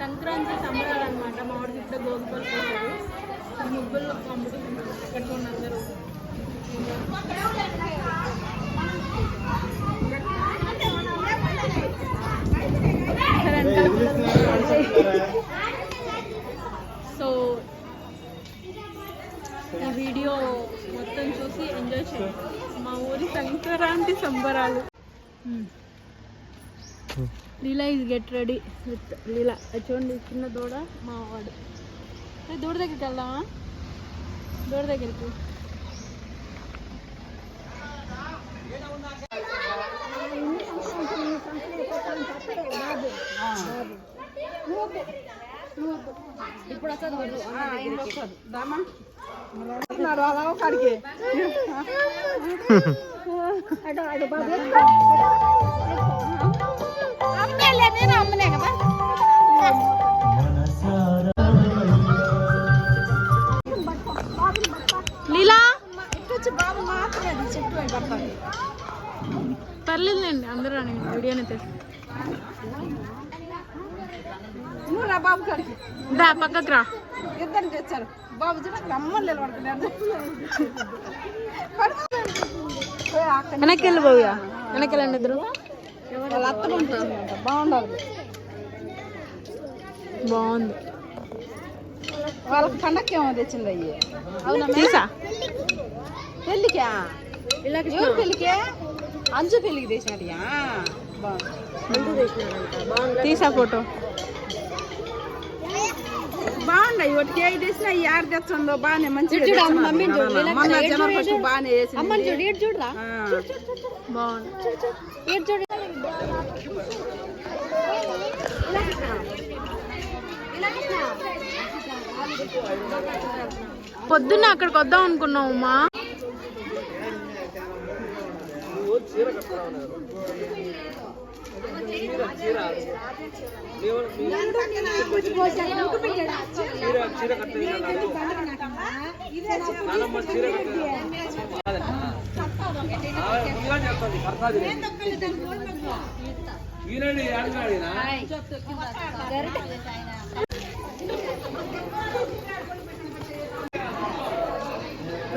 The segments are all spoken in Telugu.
సంక్రాంతి సంబరాలు అనమాట. మామిడి చుట్టూ గోగుపల్లి పోతారు. ముగ్గులు కాంపిటీషన్ పెట్టుకుని అందరూ. సో ఈ వీడియో మొత్తం చూసి ఎంజాయ్ చేయండి. మా ఊరి సంక్రాంతి సంబరాలు. లీలా ఈజ్ గెట్ రెడీ విత్ లీలా. చూడండి చిన్న దూడ మా వాడు. దూడ దగ్గరికి వెళ్దామా? దూడ దగ్గరికి ఇప్పుడు వస్తుంది. అలా కాడికి నేను అమ్మలే కదా. లీలా బాబు మాత్రమే చెట్టు పర్లేదులేండి, అందరూ వీడియోనే తెచ్చు. నువ్వు రా బాబు కాడికి, దా పక్కకు రా. ఇద్దరు తెచ్చారు బాబు చూడ అమ్మలు నిలబడుతున్నాడు. వెనక్కి వెళ్ళి బాబుగా, వెనక్కి వెళ్ళండి ఇద్దరు. వాళ్ళ అత్తలు ఉంటుంది బాగుండాలి. బాగుంది. వాళ్ళకి పండక్కి ఏమో తెచ్చింది అయ్యి. అవునా తీసా పెళ్ళికా? ఎవరు పెళ్ళికే? అంజు పెళ్ళికి తెచ్చినట్టుగా తీసా ఫోటో. బాగున్నాయి. ఒకటి ఏది తెచ్చినా అవి ఆడ తెచ్చిందో బాగానే మంచిగా బాగానే చూడరా. బాగుంది. పొద్దున్న అక్కడికి వద్దాం అనుకున్నావు అమ్మా.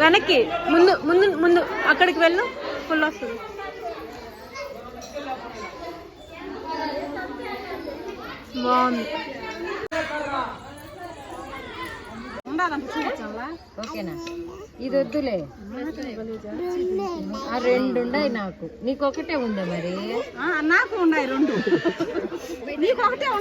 వెనక్కి ముందు ముందు ముందు అక్కడికి వెళ్ళు, ఫుల్ వస్తుంది. బాగుంది. ఓకేనా? ఇది వద్దులే, ఆ రెండు ఉన్నాయి నాకు. నీకు ఒకటే ఉందా మరి? నాకు ఉన్నాయి రెండు. నీకు ఒకటే.